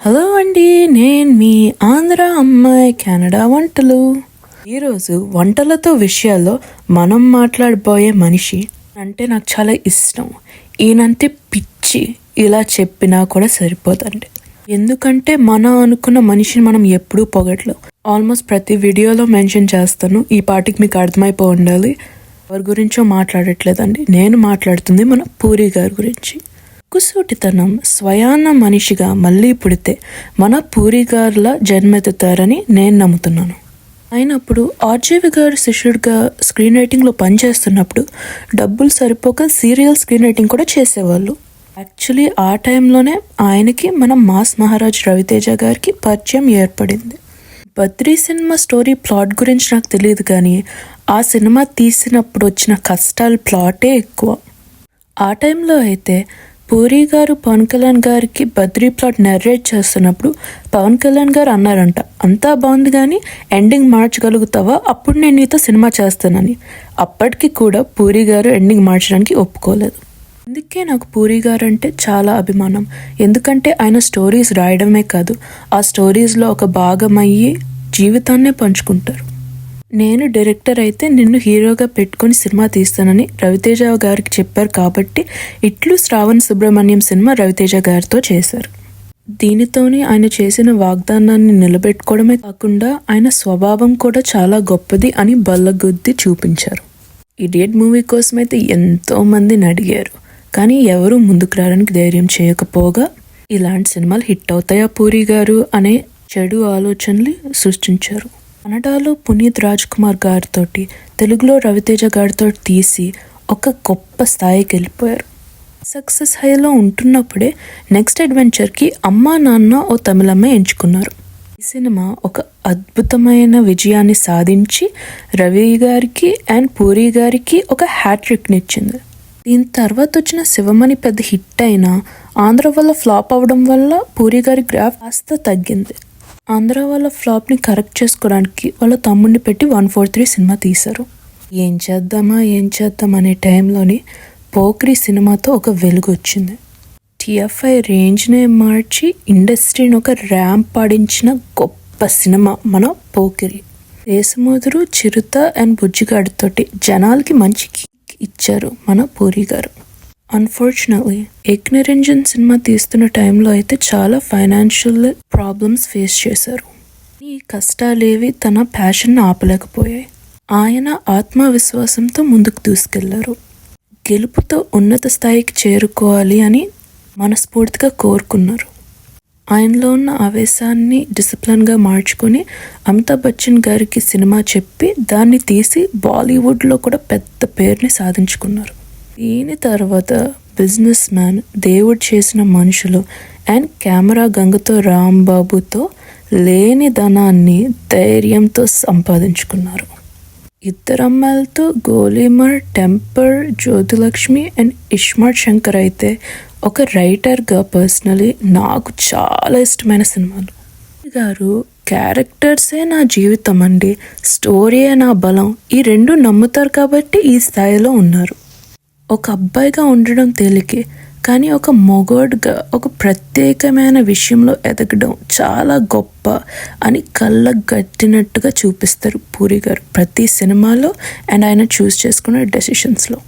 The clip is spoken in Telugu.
హలో అండి, నేను మీ ఆంధ్ర అమ్మాయి కెనడా వంటలు. ఈరోజు వంటలతో విషయాల్లో మనం మాట్లాడబోయే మనిషి అంటే నాకు చాలా ఇష్టం. ఈయనంటే పిచ్చి, ఇలా చెప్పినా కూడా సరిపోదండి. ఎందుకంటే మనం అనుకున్న మనిషిని మనం ఎప్పుడూ పొగట్లేం. ఆల్మోస్ట్ ప్రతి వీడియోలో మెన్షన్ చేస్తాను. ఈ పాటికి మీకు అర్థమైపో ఉండాలి. ఎవరి గురించో మాట్లాడట్లేదండి, నేను మాట్లాడుతుంది మన పూరి గారి గురించి. కుసూటితనం స్వయాన మనిషిగా మళ్ళీ పుడితే మన పూరి గారులా జన్మెత్తుతారని నేను నమ్ముతున్నాను. అయినప్పుడు ఆర్జీవి గారు శిష్యుడిగా స్క్రీన్ రైటింగ్లో పనిచేస్తున్నప్పుడు డబ్బులు సరిపోక సీరియల్ స్క్రీన్ రైటింగ్ కూడా చేసేవాళ్ళు. యాక్చువల్లీ ఆ టైంలోనే ఆయనకి మన మాస్ మహారాజ్ రవితేజ గారికి పరిచయం ఏర్పడింది. బద్రీ సినిమా స్టోరీ ప్లాట్ గురించి నాకు తెలియదు, కానీ ఆ సినిమా తీసినప్పుడు వచ్చిన కష్టాల ప్లాటే ఎక్కువ. ఆ టైంలో అయితే పూరి గారు పవన్ కళ్యాణ్ గారికి బద్రీ ప్లాట్ నరేట్ చేస్తున్నప్పుడు పవన్ కళ్యాణ్ గారు అన్నారంట, అంతా బాగుంది కానీ ఎండింగ్ మార్చగలుగుతావా, అప్పుడు నేను నీతో సినిమా చేస్తానని. అప్పటికి కూడా పూరి గారు ఎండింగ్ మార్చడానికి ఒప్పుకోలేదు. అందుకే నాకు పూరి గారు అంటే చాలా అభిమానం. ఎందుకంటే ఆయన స్టోరీస్ రాయడమే కాదు, ఆ స్టోరీస్లో ఒక భాగం అయ్యి జీవితాన్నే పంచుకుంటారు. నేను డైరెక్టర్ అయితే నిన్ను హీరోగా పెట్టుకొని సినిమా తీస్తానని రవితేజ గారికి చెప్పారు కాబట్టి ఇట్లు శ్రావణ్ సుబ్రహ్మణ్యం సినిమా రవితేజ గారితో చేశారు. దీనితోని ఆయన చేసిన వాగ్దానాన్ని నిలబెట్టుకోవడమే కాకుండా ఆయన స్వభావం కూడా చాలా గొప్పది అని బల్లగుద్ది చూపించారు. ఇడియట్ మూవీ కోసమైతే ఎంతో మందిని అడిగారు, కానీ ఎవరూ ముందుకు రావడానికి ధైర్యం చేయకపోగా ఇలాంటి సినిమాలు హిట్ అవుతాయా పూరి గారు అనే చెడు ఆలోచనలు సృష్టించారు. కన్నడలో పునీత్ రాజ్ కుమార్ గారితో, తెలుగులో రవితేజ గారితో తీసి ఒక గొప్ప స్థాయికి వెళ్ళిపోయారు. సక్సెస్ హైలో ఉంటున్నప్పుడే నెక్స్ట్ అడ్వెంచర్కి అమ్మా నాన్న ఓ తమిళమ్మాయి ఎంచుకున్నారు. ఈ సినిమా ఒక అద్భుతమైన విజయాన్ని సాధించి రవి గారికి అండ్ పూరి గారికి ఒక హ్యాట్రిక్ని ఇచ్చింది. దీని తర్వాత వచ్చిన శివమణి పెద్ద హిట్ అయినా ఆంధ్ర వల్ల ఫ్లాప్ అవ్వడం వల్ల పూరి గారి గ్రాఫ్ కాస్త తగ్గింది. ఆంధ్ర వాళ్ళ ఫ్లాప్ని కరెక్ట్ చేసుకోవడానికి వాళ్ళ తమ్ముడిని పెట్టి 143 సినిమా తీశారు. ఏం చేద్దాం అనే టైంలోని పోక్రి సినిమాతో ఒక వెలుగు వచ్చింది. TFI రేంజ్నే మార్చి ఇండస్ట్రీని ఒక ర్యాంప్ పాడించిన గొప్ప సినిమా మన పోకిరి. దేశముదురు, చిరుత అండ్ బుజ్జిగాడితోటి జనాలకి మంచి కిక్ ఇచ్చారు మన పూరి గారు. అన్ఫార్చునేట్లీ ఏక్ నిరంజన్ సినిమా తీస్తున్న టైంలో అయితే చాలా ఫైనాన్షియల్ ప్రాబ్లమ్స్ ఫేస్ చేశారు. ఈ కష్టాలేవి తన ప్యాషన్ని ఆపలేకపోయాయి. ఆయన ఆత్మవిశ్వాసంతో ముందుకు దూసుకెళ్లారు. గెలుపుతో ఉన్నత స్థాయికి చేరుకోవాలి అని మనస్ఫూర్తిగా కోరుకున్నారు. ఆయనలో ఉన్న ఆవేశాన్ని డిసిప్లిన్గా మార్చుకొని అమితాబ్ బచ్చన్ గారికి సినిమా చెప్పి దాన్ని తీసి బాలీవుడ్లో కూడా పెద్ద పేరుని సాధించుకున్నారు. దీని తర్వాత బిజినెస్ మ్యాన్, దేవుడు చేసిన మనుషులు అండ్ కెమెరా గంగతో రాంబాబుతో లేని ధనాన్ని ధైర్యంతో సంపాదించుకున్నారు. ఇద్దరు అమ్మాయిలతో గోలీమర్, టెంపర్, జ్యోతిలక్ష్మి అండ్ ఇస్మార్ట్ శంకర్ అయితే ఒక రైటర్గా పర్సనలీ నాకు చాలా ఇష్టమైన సినిమాలు. గారు క్యారెక్టర్సే నా జీవితం అండి, స్టోరీయే నా బలం, ఈ రెండు నమ్ముతారు కాబట్టి ఈ స్థాయిలో ఉన్నారు. ఒక అబ్బాయిగా ఉండడం తేలికే, కానీ ఒక మొగోడుగా ఒక ప్రత్యేకమైన విషయంలో ఎదగడం చాలా గొప్ప అని కళ్ళకు గట్టినట్టుగా చూపిస్తారు పూరి గారు ప్రతి సినిమాలో అండ్ ఆయన చూస్ చేసుకునే డెసిషన్స్లో.